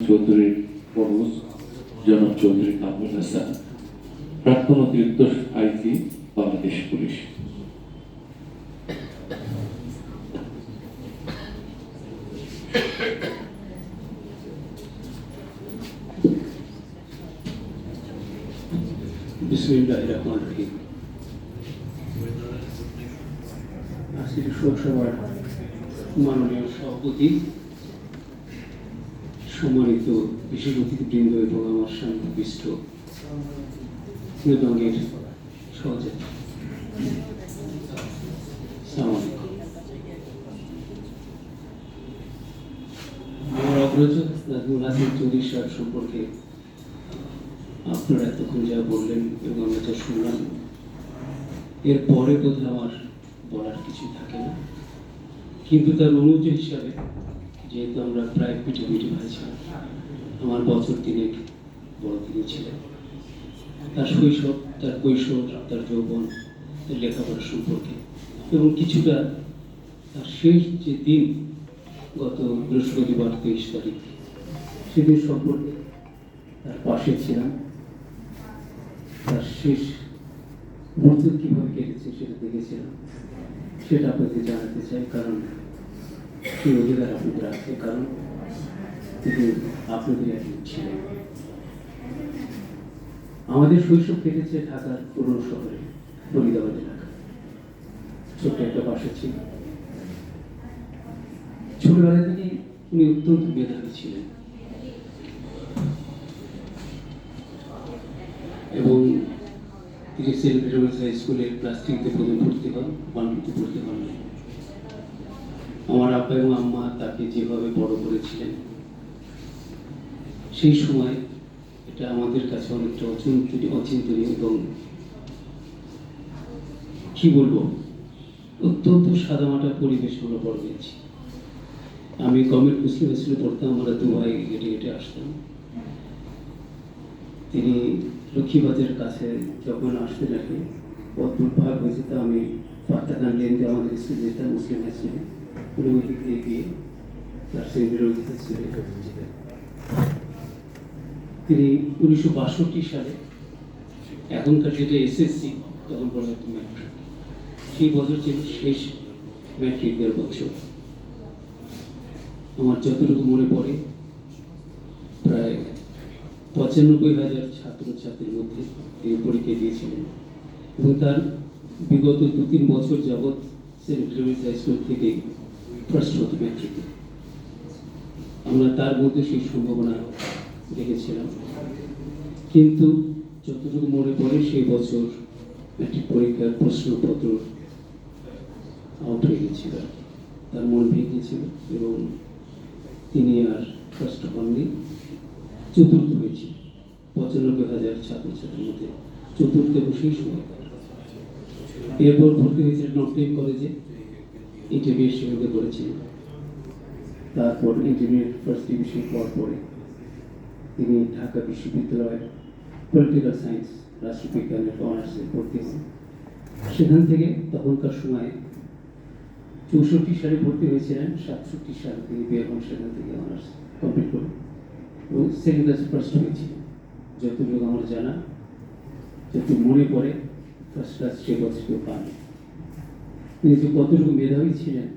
চৌধুরীর বড় জনাব চৌধুরী কামরুল হাসান, প্রাক্তন অতিরিক্ত আইজি, বাংলাদেশ পুলিশ। বিসমিল্লাহির রহমানির রহিম। আজকের শোকসভার মাননীয় সভাপতি, সম্মানিত বিশেষ অতিথিবৃন্দ এবং আমার শান্তবিষ্ট রঙের সহযাত্রী, আসসালামু আলাইকুম। আমার অগ্রজ নাজমুল হাসান চৌধুরী সাহেব সম্পর্কে আপনারা এতক্ষণ যা বললেন এবং আমরা যা শুনলাম, এরপরে বোধহয় আমার বলার কিছু থাকে না। কিন্তু তার অনুজ হিসাবে, যেহেতু আমরা প্রায় পিঠে ভাই ছিলাম, আমার বছর 3 বড় তিনি ছিলেন। তার শৈশব, তার কৈশোর, তার যৌবন, তার লেখাপড়া সম্পর্কে এবং কিছুটা তার শেষ যে দিন, গত বৃহস্পতিবার 23 তারিখ, সেদিন সম্পর্কে তার পাশে ছিলাম। তার শেষ মুহূর্ত কীভাবে কেটেছে সেটা দেখেছিলাম, সেটা আপনাদের জানাতে চাই। কারণ সেই অধিকার আপনাদের আছে, কারণ তিনি আপনাদের একজন ছিলেন। আমাদের শৈশব কেটেছে ঢাকার পুরনো শহরে, ফরিদাবাদ এলাকা। ছোট্ট একটা বাসা ছিল। ছোটবেলা থেকে উনি অত্যন্ত মেধাবী ছিলেন এবং তিনি সেন্ট জর্জ হাই স্কুলের ক্লাস 3-তে প্রথম ভর্তি হন, 1-2 ভর্তি হন। আমার আব্বা এবং আম্মা তাকে যেভাবে বড় করেছিলেন, সেই সময় এটা আমাদের কাছে অনেকটা অচিন্তনীয় এবং কি বলবো, অত্যন্ত সাদামাটা পরিবেশ আমরা বড় হয়েছি। আমি গভর্নমেন্ট মুসলিম স্কুলে পড়তাম, আমরা 2 ভাই হেঁটে হেঁটে আসতাম। তিনি লক্ষ্মীবাজারের কাছে যখন আসতেন আর কি, অদ্ভুত ভাগ হয়েছে, তা আমি পাত্তাখান লেন দিয়ে আমাদের স্কুলে যেতাম, মুসলিম হাই স্কুলে। উনি ওই দিক দিয়ে গিয়ে তার সেন্টার তিনি 1962 সালে, এখনকার যেটা এসএসসি, তখন বলা হতো ম্যাট্রিক, সেই বছর ছিল শেষ ম্যাট্রিকের বছর। আমার যতটুকু মনে পড়ে, প্রায় 95,000 ছাত্রছাত্রীর মধ্যে তিনি পরীক্ষা দিয়েছিলেন এবং তার বিগত 2-3 বছর যাবৎ সেন্ট জর্জ হাই স্কুল থেকে ফার্স্ট হতো ম্যাট্রিকে। আমরা তার মধ্যে সেই সম্ভাবনা দেখেছিলাম। কিন্তু যতটুকু মনে পড়ে, সেই বছর ম্যাট্রিক পরীক্ষার প্রশ্নপত্র আউট হয়ে গেছিল, তার মন ভেঙেছিল এবং তিনি আর ফার্স্ট হননি, চতুর্থ হয়েছিল। 95,000 ছাত্রছাত্রীর মধ্যে চতুর্থ এবং সেই সময়। এরপর ভর্তি হয়েছিলেন নর্থ কলেজে, ইন্টারমিডিয়েট সেখানে করেছিলেন। তারপর ইঞ্জিনিয়ারিং ফার্স্ট ডিভিশন পাওয়ার পরে তিনি ঢাকা বিশ্ববিদ্যালয়ের পলিটিক্যাল সায়েন্স, রাষ্ট্রবিজ্ঞানের অনার্সে ভর্তি হন। সেখান থেকে তখনকার সময়ে 64 সালে ভর্তি হয়েছিলেন, 67 সালে তিনি বের হন সেখান থেকে অনার্স কমপ্লিট করে এবং সেকেন্ড ক্লাসে ফার্স্ট হয়েছিলেন। যতটুকু আমার জানা, যতটুকু মনে পড়ে, ফার্স্ট ক্লাস সে বছর কেউ পান। তিনি যে কতটুকু মেধাবী ছিলেন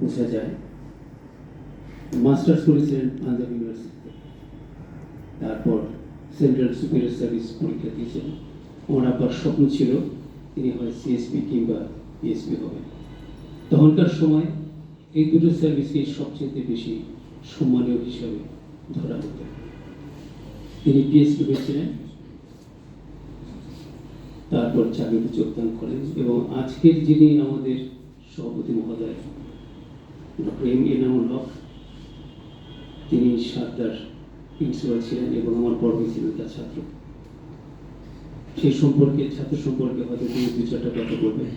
বোঝা যায়। মাস্টার্স করেছিলেন পাঞ্জাব ইউনিভার্সিটিতে, তারপর সেন্ট্রাল সুপিরিয়র সার্ভিস পরীক্ষা দিয়েছিলেন। আমার আব্বার স্বপ্ন ছিল তিনি হয় সিএসপি কিংবা পিএসপি হবেন। তখনকার সময় এই দুটো সার্ভিসকে সবচেয়ে বেশি সম্মানীয় হিসাবে ধরা হতো। তিনি পিএসপি হয়েছিলেন, তারপর চাকরিতে যোগদান করেন এবং আজকের যিনি আমাদের সভাপতি মহোদয় ডক্টর এনামুল হক, তিনি সারদার প্রিন্সিপাল ছিলেন এবং আমার বড় ছিলেন তার ছাত্র। সেই সম্পর্কে, ছাত্র সম্পর্কে হয়তো তিনি 2-4টা কথা বলবেন,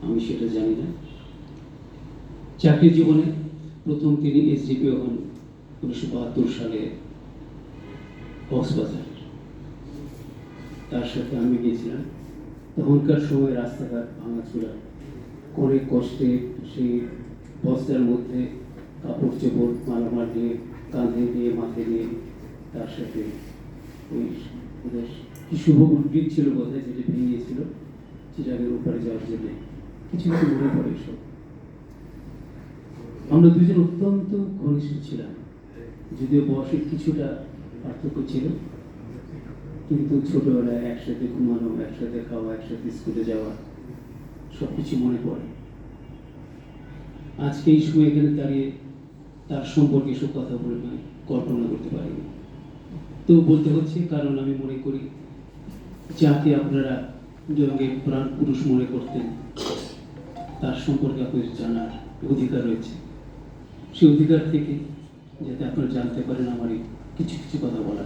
আমি সেটা জানি না। চাকরি জীবনে প্রথম তিনি এসডিপিও হন 1972 সালে কক্সবাজার। তার সাথে আমি গিয়েছিলাম। তখনকার সময় রাস্তাঘাট ভাঙাচোরা, অনেক কষ্টে সেই বস্তার মধ্যে কাপড় চোপড় মালামাল নিয়ে কাঁধে নিয়ে মাথায় নিয়ে তার সাথে ওই ওদের কি শুভ উদ্ভিদ ছিল বোধহয়, যেটা ভেঙে গিয়েছিল চিটাগের উপরে যাওয়ার জন্য। কিছু কিছু মনে পড়ে সব। আমরা দুজন অত্যন্ত ঘনিষ্ঠ ছিলাম, যদিও বয়সের কিছুটা পার্থক্য ছিল, কিন্তু ছোটবেলায় একসাথে ঘুমানো, একসাথে খাওয়া, একসাথে স্কুলে যাওয়া, সবকিছু মনে পড়ে। আজকে এই সময় এখানে দাঁড়িয়ে তার সম্পর্কে এসব কথা বলে আমি কল্পনা করতে পারিনি। তো বলতে হচ্ছে কারণ আমি মনে করি যাকে আপনারা জঙ্গে প্রাণ পুরুষ মনে করতেন, তার সম্পর্কে আপনাদের জানার অধিকার রয়েছে। সেই অধিকার থেকে যাতে আপনারা জানতে পারেন আমার এই কিছু কিছু কথা বলা।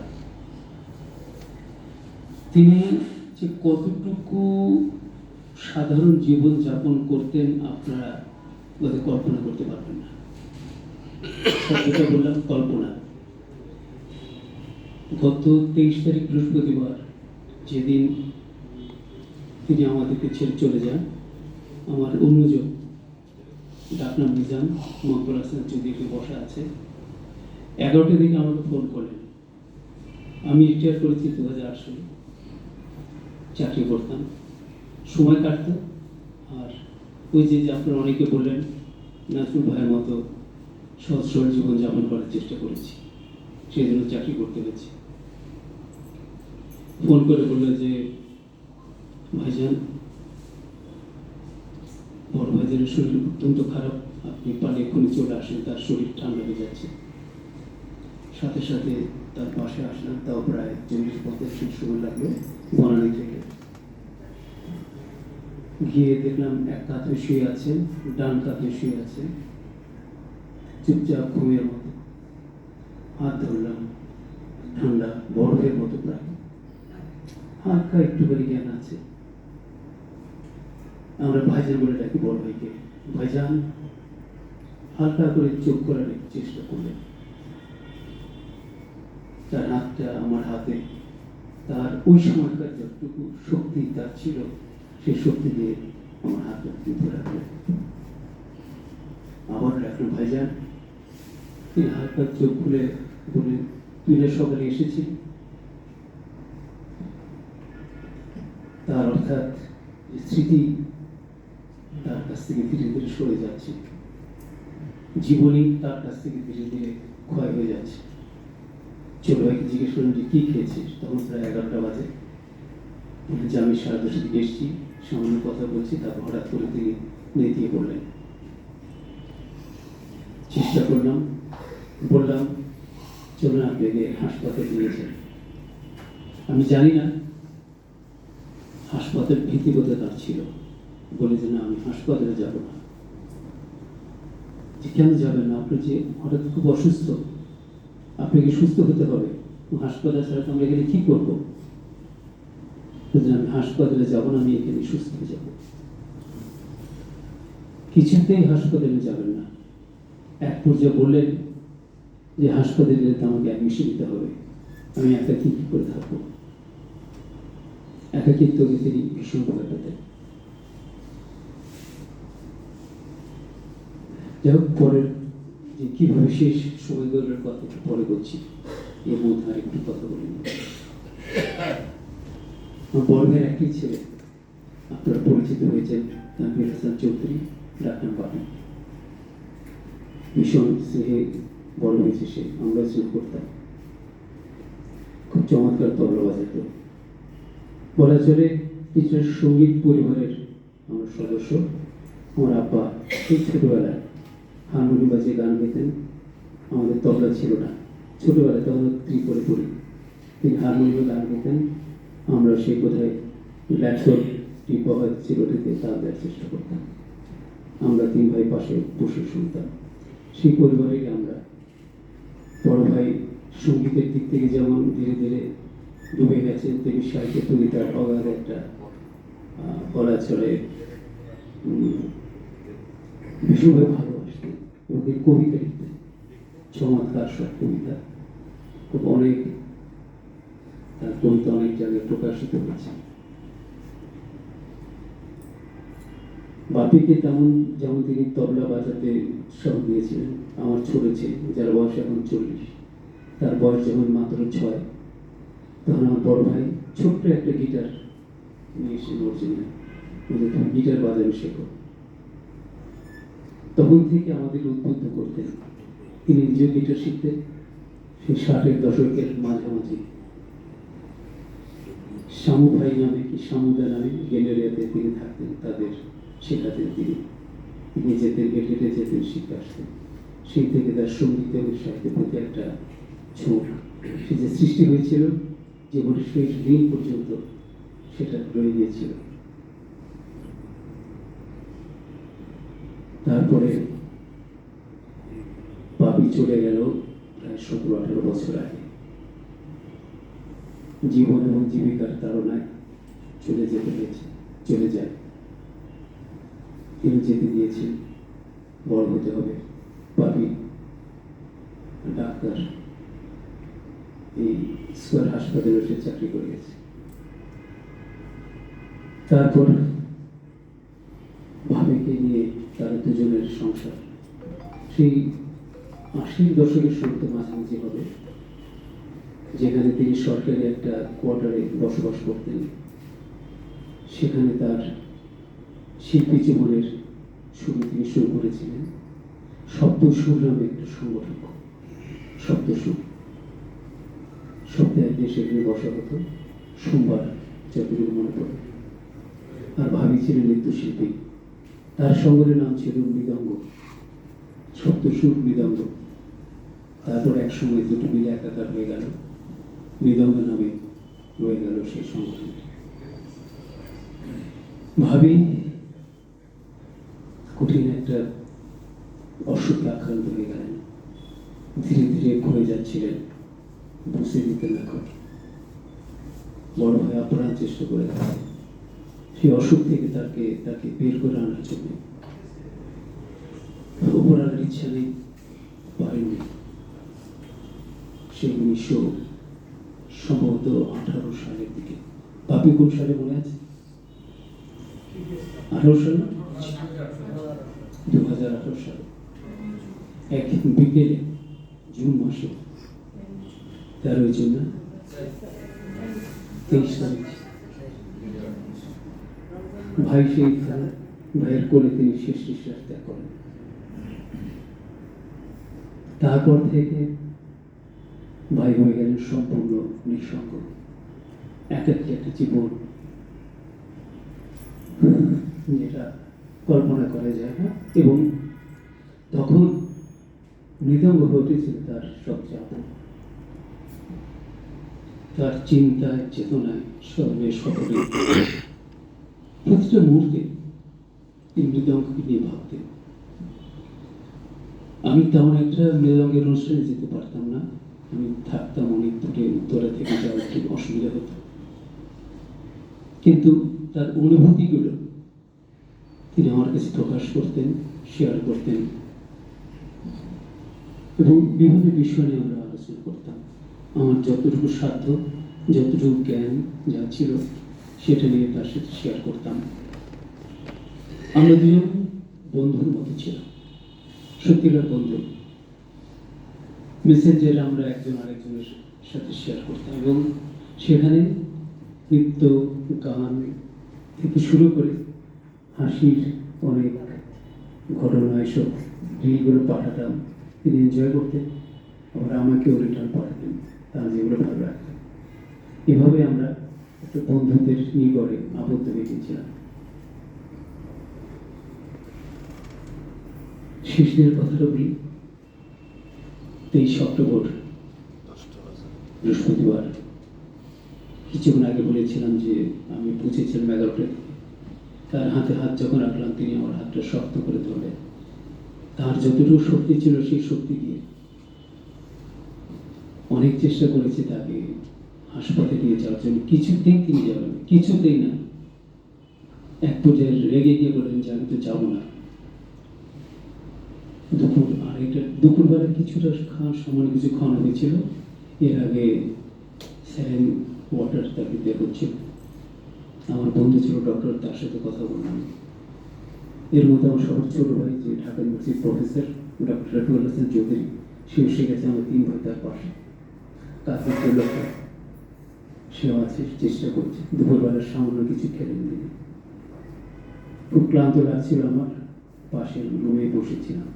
তিনি যে কতটুকু সাধারণ জীবন যাপন করতেন আপনারা বোধ কল্পনা করতে পারবেন না। যেটা বললাম কল্পনা। গত 23 তারিখ বৃহস্পতিবার, যেদিন তিনি আমাদেরকে ছেড়ে চলে যান, আমার অন্যজন ডাকনাম নিজাম মকবুল হাসান চৌধুরীকে বসা আছে, 11টার দিকে আমাকে ফোন করলেন। আমি রিটায়ার করেছি 2008 সালে, চাকরি করতাম, সময় কাটতো। আর ওই যে আপনারা অনেকে বললেন নাজমুল ভাইয়ের মতো সহজ সরল জীবনযাপন করার চেষ্টা করেছি, সেই জন্য চাকরি করতে হয়েছে। ফোন করে বললো যে ভাইজান, বড় ভাইজানের শরীর অত্যন্ত খারাপ, আপনি পালে এক্ষুনি চলে আসেন, তার শরীর ঠান্ডা হয়ে যাচ্ছে। সাথে সাথে তার পাশে আসলাম, তাও প্রায় 40-45 মিনিট সময় লাগলো বনানী থেকে। গিয়ে দেখলাম এক কাঁধে শুয়ে আছেন, ডান কাঁধে শুয়ে আছেন, চুপচাপ ঘুমের মতো। হাত ধরলাম, ঠান্ডা বরফের মতো প্রায়, হালকা একটুখানি জ্ঞান আছে। আমরা ভাইজান বলে ডাকি বড় ভাইকে। ভাইজান হালকা করে চোখ করার চেষ্টা করলেন, তার হাতটা আমার হাতে, তার ওই সময়কার যতটুকু শক্তি তার ছিল, সেই শক্তি দিয়ে আমার হাতটা ধরে রাখলেন। আবার রাখলেন ভাইজান। তিনি হালকা চোখ খুলে বলে, তুই না সকালে এসেছি? তার অর্থাৎ স্মৃতি তার কাছ থেকে ধীরে ধীরে সরে যাচ্ছে, জীবনী তার কাছ থেকে ধীরে ধীরে ক্ষয় হয়ে যাচ্ছে। ছোট ভাইকে জিজ্ঞেস করলেন যে কি খেয়েছিস? তখন প্রায় 11টা বাজে। যে আমি 10:30 দিকে এসেছি, সামান্য কথা বলছি, তারপর হঠাৎ করে তিনি নেতিয়ে পড়লেন। চেষ্টা করলাম, বললাম চলুন আপনাকে হাসপাতালে নিয়েছেন। আমি জানি না হাসপাতাল ভীতিবোধে তার ছিল, বলে যে না আমি হাসপাতালে যাব না। যে কেন যাবেন না? আপনি যে হঠাৎ খুব অসুস্থ, আপনাকে সুস্থ হতে হবে, হাসপাতাল ছাড়া আমরা এখানে কি করবো? আমি হাসপাতালে যাব না, আমি এখানে সুস্থ হয়ে যাব। কিছুতেই হাসপাতালে যাবেন না। এক পর্যায়ে বললেন যে হাসপাতালে গেলে তো আমাকে অ্যাডমিশন নিতে হবে, আমি একা কি করে থাকবো। একাকিত্বকে তিনি ভীষণ ভয় পেতেন। যাই হোক, পরের যে কিভাবে শেষ সময়গুলোর কথা পরে বলছি, এর মধ্যে আর একটু কথা বলি। আমার বড় ভাইয়ের একটি ছেলে, আপনারা পরিচিত হয়েছেন, তানভীর হাসান চৌধুরী, ডাকনাম বাপি। ভীষণ স্নেহে বড় হয়েছে সে, আমরা স্নেহ করতাম। খুব চমৎকার তবলা বাজাতো। বলা চলে কিছুটা সঙ্গীত পরিবারের আমার সদস্য। আমার আব্বা সেই ছোটবেলায় হারমোনিয়াম বাজিয়ে গান গেতেন, আমাদের তবলা ছিল না ছোটবেলায়, তখন ত্রিপলে পড়ি। তিনি হারমোনিয়ামে গান গেতেন, আমরা সেই কোথায় ল্যাপটপ টিপা ছিল ওটাতে তাল দেওয়ার চেষ্টা করতাম। আমরা 3 ভাই পাশে বসে শুনতাম। সেই পরিবারেই আমরা। বড় ভাই সঙ্গীতের দিক থেকে যেমন ধীরে ধীরে ডুবে গেছে, তেমনি সাহিত্যের প্রতি তার অগাধ একটা বলা চলে ভীষণভাবে ভালোবাসতেন এবং এই কবিতা লিখতেন, চমৎকার সব কবিতা। খুব অনেক তার কবিতা অনেক জায়গায় প্রকাশিত হয়েছে। বাপিকে যেমন তিনি তবলা বাজাতে সহ দিয়েছিলেন, আমার ছোট ছেলে যার বয়স এখন 40, তার বয়স যখন মাত্র 6, তখন আমার বড় ভাই ছোট্ট একটা গিটার নিয়ে এসে বলছিলেন, তুমি গিটার বাজানো শেখো। তখন থেকে আমাদের উদ্বুদ্ধ করতেন। তিনি নিজেও গিটার শিখতেন। সেই 60-এর দশকের মাঝামাঝি শামু ভাই নামে কি শামুদা নামে গ্যালেরিয়াতে তিনি থাকতেন, তাদের শেখাতেন। তিনি তিনি যেতেন, হেঁটে হেঁটে যেতেন, শিখে আসতেন। সেই থেকে তার সঙ্গীত এবং সাহিত্যের প্রতি একটা ছোঁয়া, সে যে সৃষ্টি হয়েছিল জীবনের শেষ দিন পর্যন্ত, সেটা রয়ে গিয়েছিল। তারপরে বাপি চলে গেল প্রায় 17-18 বছর আগে। জীবন এবং জীবিকার তাড়নায় চলে যায়। তিনি যেতে দিয়েছেন, বড় হতে হবে। বাপি ডাক্তার, এই স্কয়ার হাসপাতালে সে চাকরি করে গেছে। তারপর ভাবিকে নিয়ে তার দুজনের সংসার সেই 80-র দশকের শুরুতে মাঝামাঝি হবে, যেখানে তিনি সরকারি একটা কোয়ার্টারে বসবাস করতেন। সেখানে তার শিল্পী জীবনের তিনি শুরু করেছিলেন শব্দসুর নামে একটা সংগঠন। শব্দসুর সপ্তাহে একদিন সেখানে বসা হতো, সোমবার, যতটুকু মনে পড়ে। আর ভাবি ছিলেন নৃত্যশিল্পী, তার সঙ্গের নাম ছিল মৃদঙ্গ, শব্দসুর মৃদঙ্গ। তারপর এক সময় দুটো মিলে একাকার হয়ে গেল, মৃদঙ্গ নামে রয়ে গেল সেই সংগঠনটি। ভাবি কঠিন একটা অসুখে আক্রান্ত হয়ে গেলেন, ধীরে ধীরে ক্ষয়ে যাচ্ছিলেন, বুঝতে দিতেন না। বড় ভাই আপ্রাণ চেষ্টা করে থাকে সেই অসুখ থেকে তাকে বের করে আনার জন্য। উপর আনার ইচ্ছা নেই, পারেননি। সেই 1900 সম্ভবত 18 সালের দিকে, বাপি কোন সালে মনে আছে? 18 সাল না, 2018 সালে এক বিকেলে, জুন মাসে 13 জুন না, 23 তারিখ, ভাই সেই ভাইয়ের কোলে তিনি শেষ নিঃশ্বাস ত্যাগ করেন। তারপর থেকে ভাই হয়ে গেলেন সম্পূর্ণ নিঃসঙ্গ, একাকী একটা জীবন, যেটা কল্পনা করা যায় না। এবং তখন মৃদঙ্গ ঘটেছিল তার সবচেয়ে আপন, তার চিন্তায়, চেতনায়, স্মরণে, সকলে প্রতিটা মুহূর্তে এই মৃদঙ্গকে নিয়ে ভাবতেন। আমি তেমন একটা মৃদঙ্গের অনুষ্ঠানে যেতে পারতাম না, আমি থাকতাম অনেক দূরে, উত্তরা থেকে যাওয়া একটু অসুবিধা হতো। কিন্তু তার অনুভূতিগুলো তিনি আমার কাছে প্রকাশ করতেন, শেয়ার করতেন, এবং বিভিন্ন বিষয় নিয়ে আমরা আলোচনা করতাম। আমার যতটুকু সাধ্য, যতটুকু জ্ঞান যা ছিল, সেটা নিয়ে তার সাথে শেয়ার করতাম। আমরা দুজন বন্ধুর মতো ছিলাম, সত্যিকার বন্ধু। মেসেঞ্জারে আমরা একজন আরেকজনের সাথে শেয়ার করতাম, এবং সেখানে নৃত্য, গান থেকে শুরু করে হাসির অনেক ঘটনা, এসব রিলগুলো পাঠাতাম। তিনি এনজয় করতেন, আবার আমাকেও রিটার্ন পাঠাতেন, তারা যেগুলো ভালো রাখতেন। এভাবে আমরা একটা বন্ধুদের নিগড়ে আবদ্ধ হয়ে গেছিলাম। শেষ দিনের কথাটা বলি। 23 অক্টোবর বৃহস্পতিবার, কিছুক্ষণ আগে বলেছিলাম যে আমি পৌঁছেছিলাম 11টায়। তার হাতে হাত যখন রাখলাম, তিনি আমার হাতটা শক্ত করে ধরলেন। তার যতটুকু শক্তি ছিল সেই শক্তি দিয়ে অনেক চেষ্টা করেছি তাকে হাসপাতালে নিয়ে যাওয়ার জন্য, কিছুতেই তিনি যাবেন, কিছুতেই না। এক পর্যায়ে রেগে গিয়ে বললেন যে আমি তো যাবো না। দুপুরবেলা কিছুটা খাওয়ার সময় কিছু খাওয়ানো হয়েছিল, এর আগে স্যালাইন ওয়াটার তাকে দেওয়া হচ্ছিল। আমার বন্ধু ছিল ডক্টর, তার সাথে কথা বললাম। এর মধ্যে আমার সবার ছোট ভাই যে ঢাকা ইউনিভার্সিটির প্রফেসর ডক্টর রফিকুল হাসান চৌধুরী, সে এসে গেছে আমার 3 ভাই তার পাশে। কাজের লোকটা সেও আছে, চেষ্টা করছে। দুপুরবেলার সামান্য কিছু খেলেন দিনে। খুব ক্লান্ত লাগছিল আমার, পাশের রুমে বসেছিলাম।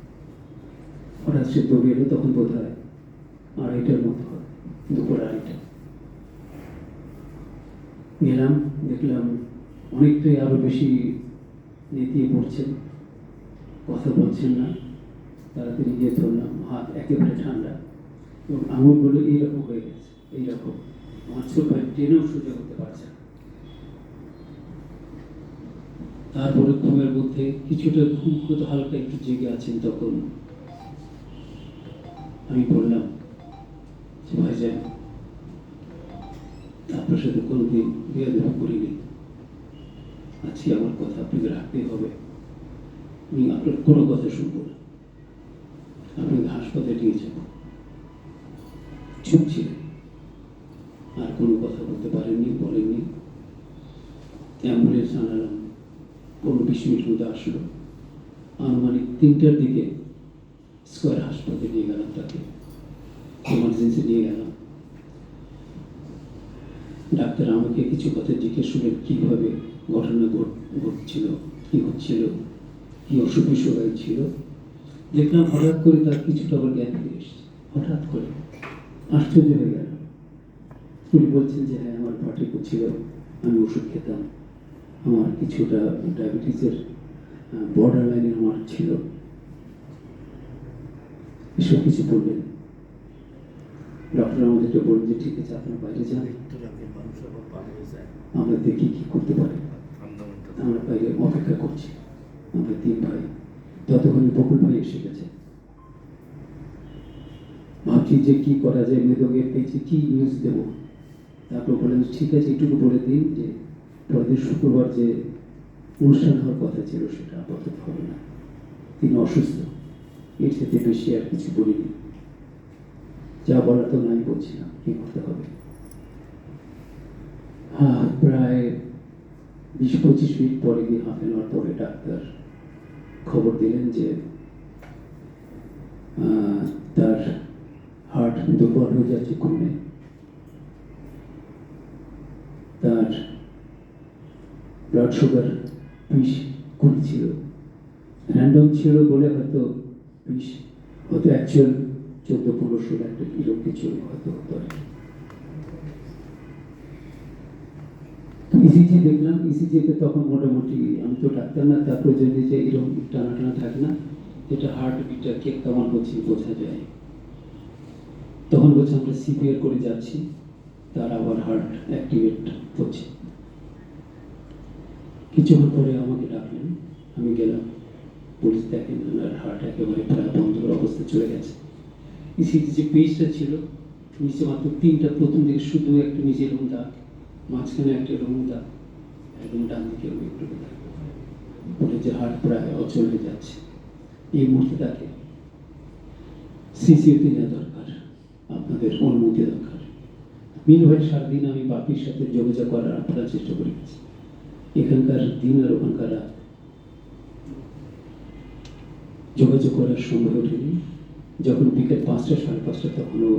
হঠাৎ সে দৌড়ে এলো, তখন বোধ হয় 2:30টার মতো হবে, দুপুর 2:30। গেলাম, দেখলাম অনেকটাই আরো বেশি নেতিয়ে পড়ছেন, কথা বলছেন না। তাড়াতাড়ি গিয়ে ধরলাম, হাত একেবারে ঠান্ডা এবং আঙুলগুলো এইরকম হয়ে গেছে, এইরকম। আমার ছোট ভাই টেনেও সোজা করতে পারছে না। তারপরে ঘুমের মধ্যে কিছুটা ঘুম হয়তো হালকা একটু জেগে আছেন, তখন আমি বললাম যে ভাইজান, আপনার সাথে কোনোদিন বেয়াদবি করিনি, আজকে আমার কথা আপনাকে রাখতেই হবে। আমি আপনার কোনো কথা শুনবো না, আপনাকে হাসপাতালে নিয়ে যাব। চুপ ছিলেন, আর কোনো কথা বলতে পারেননি, বলেননি। অ্যাম্বুলেন্স আনালাম, 15-20 মিনিট মধ্যে আসলো। আনুমানিক 3টার দিকে স্কয়ার হাসপাতালে নিয়ে গেলাম, তাকে এমার্জেন্সি নিয়ে গেলাম। ডাক্তার আমাকে কিছু কথা জিজ্ঞেস করলেন, কীভাবে ঘটনা ঘটছিল, কী হচ্ছিল, কী অসুখ বিসুখ ছিল। দেখলাম হঠাৎ করে তার কিছুটা আবার জ্ঞান ফিরে এসছে, হঠাৎ করে। আশ্চর্য হয়ে গেল। উনি বলছেন যে হ্যাঁ, আমার পার্টি ছিল, আমি ওষুধ খেতাম, আমার কিছুটা ডায়াবেটিসের বর্ডার লাইনে আমার ছিল, এসব কিছু বললেন। ডক্টর আমাদেরকে বললেন যে ঠিক আছে, আপনার বাইরে যান, আমরা দেখি কি করতে পারি। আমরা বাইরে অপেক্ষা করছি, আমরা 3 ভাই। ততক্ষণে বকুল ভাই এসে গেছে। ভাবছি যে কি করা যায়, মেদকের পেয়েছি, কি নিউজ দেবো। তারপর বললেন ঠিক আছে, এটুকু বলে দিন যে পরের শুক্রবার যে অনুষ্ঠান হওয়ার কথা ছিল সেটা আপাতত হবে না, তিনি অসুস্থ। এর সাথে বেশি আর কিছু বলিনি। যা বলার তো নাই বলছিলাম, কি করতে হবে। প্রায় 20-25 মিনিট পরে গিয়ে, হাফ অ্যান আওয়ার পরে ডাক্তার খবর দিলেন যে তার হার্ট দুর্বল হয়ে যাচ্ছে কমে, তার ব্লাড সুগার 20 ছিল। র্যান্ডম ছিল বলে হয়তো 20, হয়তো অ্যাকচুয়াল 14-15 একটা এরকম কিছু হয়তো হতে পারে। ইসিজি দেখলাম, ইসিজিতে তখন মোটামুটি, আমি তো ডাক্তার না, তার প্রয়োজন যে এরকম টানা টানা থাকে না, যেটা হার্ট বিটটা কেমন হচ্ছে বোঝা যায়। তখন বলছে আমরা সিপিআর করে যাচ্ছি, তার আবার হার্ট অ্যাক্টিভেট হচ্ছে। কিছুক্ষণ পরে আমাকে ডাকলেন, আমি গেলাম। পুলিশ দেখেন ওনার হার্ট একেবারে প্রায় বন্ধর অবস্থা চলে গেছে। ইসিজি যে পেজটা ছিল, নিচে মাত্র 3টা, প্রথম দিকে শুধু একটা নিচে এরকম দাগ, মাঝখানে একটা এরকম দাগ, একদম ডান দিকে একটু বলে যে হার্ট প্রায় অচল হয়ে যাচ্ছে। এই মুহূর্তে তাকে সিসিউতে নেওয়া দরকার, আপনাদের অনুমতি দরকার। মিনভাইল সারাদিন আমি বাপির সাথে যোগাযোগ করার আপনার চেষ্টা করে গেছি, এখানকার দিন আর ওখানকার রাত যোগাযোগ করার সময় ওঠেনি। যখন বিকেল 5টা, 5:30 তখনও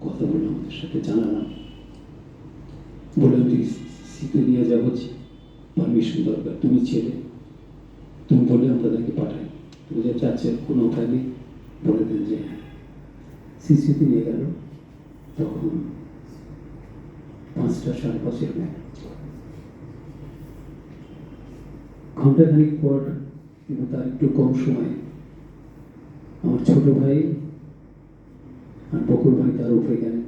কথা বললাম, আমাদের সাথে জানালাম, বললাম যে সিতে নিয়ে যাবো, পারমিশন দরকার, তুমি ছেলে, তুমি বলে আমরা তাকে পাঠাই। তুমি যে চাচ্ছে কোনো উপায় নেই, বলে দেন যে হ্যাঁ। সিসিতে নিয়ে গেল, তখন 5টা, 5:30 ঘন্টাখানিক পর, কিন্তু তার একটু কম সময়, আমার ছোট ভাই আর বকুল ভাই তার উপরে গেলেন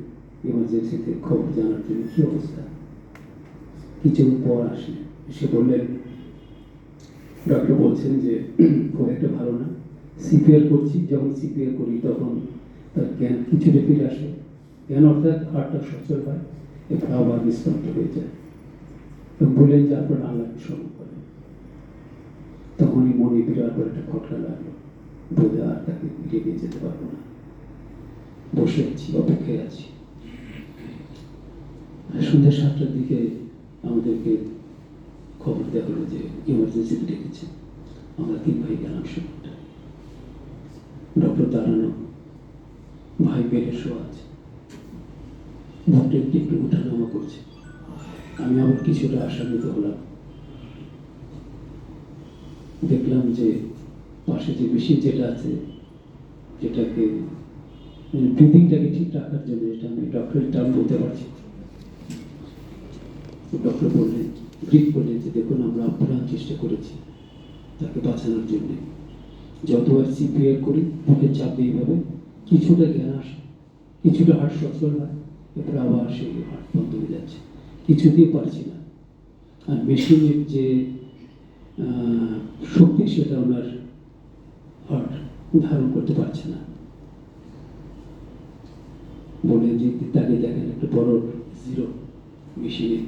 ইমার্জেন্সিতে খবর জানার জন্য কি অবস্থা। কিছুক্ষণ পর আসেন, এসে বললেন, ডক্টর বলছেন যে খুব একটা ভালো না, সিপিআর করছি। যখন সিপিআর করি তখন তার জ্ঞান কিছুটা ফিরে আসে, জ্ঞান অর্থাৎ হার্টটা সচল হয়, এরপর আবার নিষ্ক্রান্ত হয়ে যায়। বললেন যে আপনার আল্লাহকে স্মরণ করেন। তখনই মনে বিরাট করে একটা খটকা লাগলো, বোধ আর তাকে ফিরে নিয়ে যেতে পারবো না। বসে আছি, অপেক্ষায় আছি। সন্ধ্যা 7টার দিকে আমাদেরকে খবর দেওয়া হলো যে ইমার্জেন্সিতে ডেকেছে। আমরা 3 ভাই গেলাম সেখানটা। ডক্টর দাঁড়ানো, ভাই বেডে শোয়া আছে, বুকটা একটু একটু উঠানামা করছে। আমি আবার কিছুটা আশান্বিত হলাম। দেখলাম যে পাশে যে মেশিন যেটা আছে, যেটাকে ব্রিদিংটাকে ঠিক রাখার জন্য, এটা আমি ডক্টরের টার্ম বলতে পারছি। ডক্টর বললেন, ব্রিফ করলেন যে দেখুন আমরা আপ্রাণ চেষ্টা করেছি তাকে বাঁচানোর জন্য। যতবার সিপিআর করি বুকের চাপ দিয়ে এইভাবে কিছুটা জ্ঞান আসে, কিছুটা হার্ট সচল হয়, এরপর আবার সেই হার্ট বন্ধ হয়ে যাচ্ছে, কিছুতেই পারছি না। আর মেশিনের যে শক্তি সেটা ওনার হার্ট ধারণ করতে পারছে না। বলে যে তাকে দেখেন একটা বড় জিরো মেশিনে,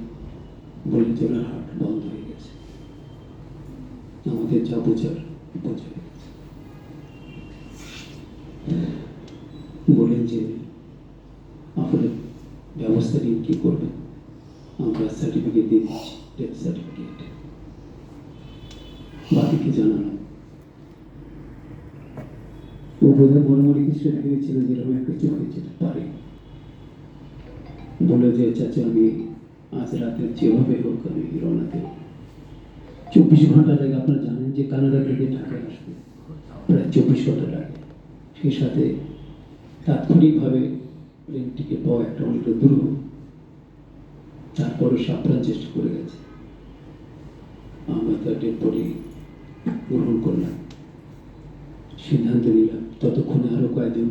বলে যে ওনার হার্ট বন্ধ হয়ে গেছে। আমাদের যা বোঝার বোঝা হয়ে গেছে। বলেন যে আপনার ব্যবস্থা নিয়ে কি করবেন, আমরা সার্টিফিকেট দিয়ে দিচ্ছি, ডেথ সার্টিফিকেট। বাকিকে জানালাম। ও বোধহয় মনে মনে কিছু ভেবেছিল যে এরকম একটা চোখ হয়েছে পারে। বলে যে চাচা আমি আজ রাতে যেভাবে হোক আমি রওনা দেব। 24 ঘন্টা লাগে। আপনারা জানেন যে কানাডা থেকে ঢাকায় আসতে প্রায় 24 ঘন্টা লাগে। সেই সাথে তাৎক্ষণিকভাবে প্লেন টিকিট পাওয়া একটা অনেকটা দুর্গ। তারপরে সে আপ্রাণ চেষ্টা করে গেছে। আমরা তার ডেড বডি গ্রহণ করলাম, সিদ্ধান্ত নিলাম। ততক্ষণে আরো কয়েকজন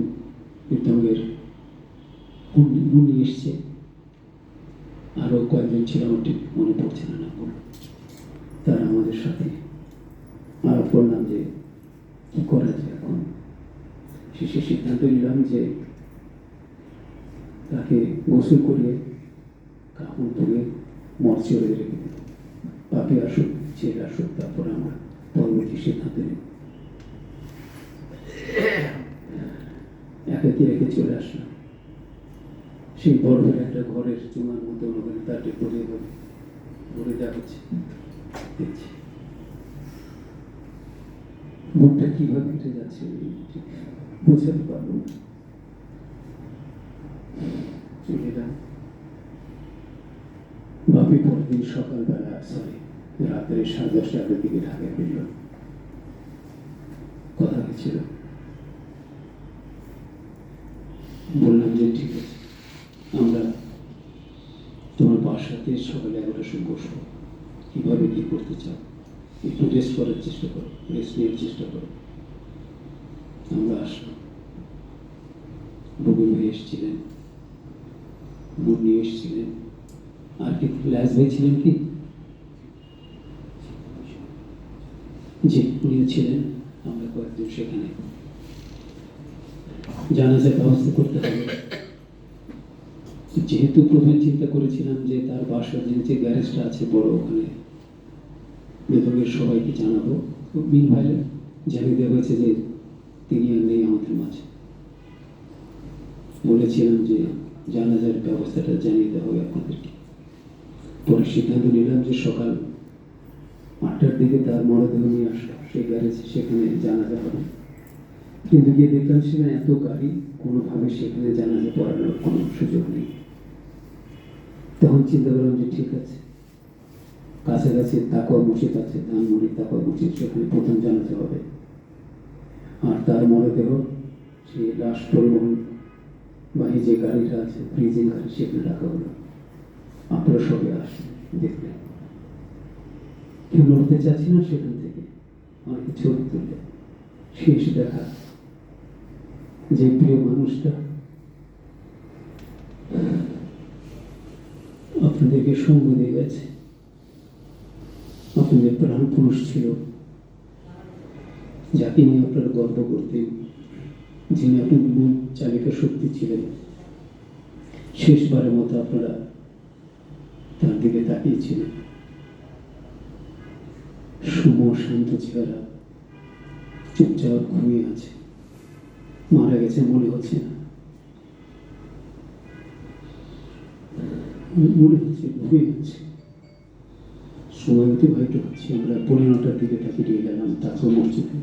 মৃতঙ্গের উনি এসছে, আরো কয়েকজন ছিল, আমার ঠিক মনে পড়ছে না নাম। তারা আমাদের সাথে আলাপ করলাম যে কি করা যায় এখন। শেষে সিদ্ধান্ত নিলাম যে তাকে গোসল করিয়ে কাপড় পরে মর্চরে রেখে দেব। বাপে আসুক, ছেলে আসুক, তারপর আমরা পরবর্তী সিদ্ধান্ত নেব। একাকি রেখে চলে আসলাম সেই বড় একটা ঘরের চুমার মধ্যে। ওখানে তার পড়ে ভরে দেওয়া হচ্ছে, দেখছি বুকটা কিভাবে কেটে যাচ্ছে ঠিক বোঝাতে পারবো না। চলে এলাম। বাপি পরের দিন সকালবেলা, রাত্রে 10:30টার দিকে ঢাকায় ফিরল। কথা হয়েছিল, বললাম যে ঠিক আছে, আমরা তোমার বাসাতে সকাল 11টার সময় বসবো, কিভাবে কি করতে চাও একটু রেস্ট করার চেষ্টা করো, রেস্ট নেওয়ার চেষ্টা করো। আমরা আসলাম। রবি ভাই এসেছিলেন, মুন্নি এসেছিলেন, আর কি লাজ ভাই ছিলেন কি, যে উনিও ছিলেন। আমরা কয়েকজন সেখানে জানাজার ব্যবস্থা করতে হবে। যেহেতু প্রথমে চিন্তা করেছিলাম যে তার বাসার যে গ্যারেজটা আছে বড়, ওখানে মৃতকের সবাইকে জানাবো। মিল ভাই জানিয়ে দেওয়া হয়েছে যে তিনি আর নেই আমাদের মাঝে। বলেছিলাম যে জানাজার ব্যবস্থাটা জানিয়ে দেওয়া হবে আপনাদেরকে। পরে সিদ্ধান্ত নিলাম যে সকাল 8টার দিকে তার মরদেহ নিয়ে আসলো সেই গ্যারেজ, সেখানে জানাজা হবে। কিন্তু গিয়ে দেখলাম সেখানে এত গাড়ি, কোনোভাবে সেখানে জানাজা পড়ানোর কোনো সুযোগ নেই। তখন চিন্তা করলাম যে ঠিক আছে, কাছাকাছি তাকওয়া মসজিদ আছে, ধানমন্ডি তাকওয়া মসজিদ, সেখানে প্রথম জানাজা হবে। আর তার মরদেহ সেই লাশ পরিবহন বাহী যে গাড়িটা আছে, ব্রিজিং গাড়ি, সেখানে রাখা হলো। আপনারা সবাই আসেন, দেখলেন। কেউ লড়তে চাচ্ছি না সেখান থেকে, অনেকে ছবি তুললে শেষ দেখা যে প্রিয় মানুষটা আপনাদেরকে সঙ্গ দিয়ে গেছে, আপনাদের প্রাণ পুরুষ ছিল, যাকে নিয়ে আপনারা গর্ব করতেন, যিনি আপনার মন চালিকা শক্তি ছিলেন। শেষবারের মতো আপনারা তার দিকে তাকিয়েছিলেন। শান্ত চেহারা, চুপচাপ ঘুমিয়ে আছে, মারা গেছে মনে হচ্ছে না, মনে হচ্ছে ঘুমিয়ে আছে। সময় অতিবাহিত হচ্ছে, আমরা 9:30টার দিকে তাকিয়ে গেলাম। তারপর মসজিদে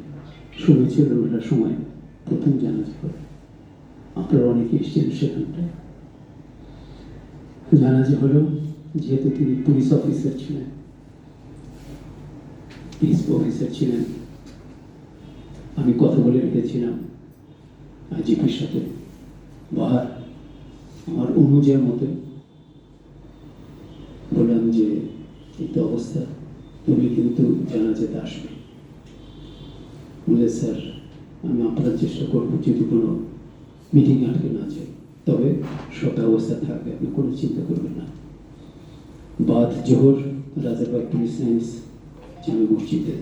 শুনেছিল ওটার সময় প্রথম জানাজা হবে। আপনারা অনেকে এসেছেন সেখানটায়। জানাজা হলো, যেহেতু তিনি পুলিশ অফিসার ছিলেন, আমি কথা বলে রেখেছিলাম আইজিপির সাথে, বাহার আমার অনুযায়ী মতো বললাম যে এই তো অবস্থা, তুমি কিন্তু জানাজাতে আসবে। বলে স্যার আমি আপনার চেষ্টা করবো, যদি কোনো মিটিং আটকে না যায় তবে সব ব্যবস্থা থাকবে, আপনি কোনো চিন্তা করবেন না। বাদ জোহর রাজারবাগ পুলিশ লাইন্স জামে মসজিদে,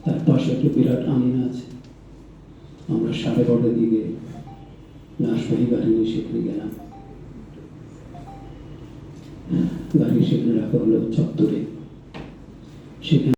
তার পাশে একটা বিরাট আমিনা আছে। আমরা 12:30টার দিকে লাশবাহী গাড়ি নিয়ে সেখানে গেলাম। গাড়ি সেখানে রাখা হলো চত্বরে। সেখানে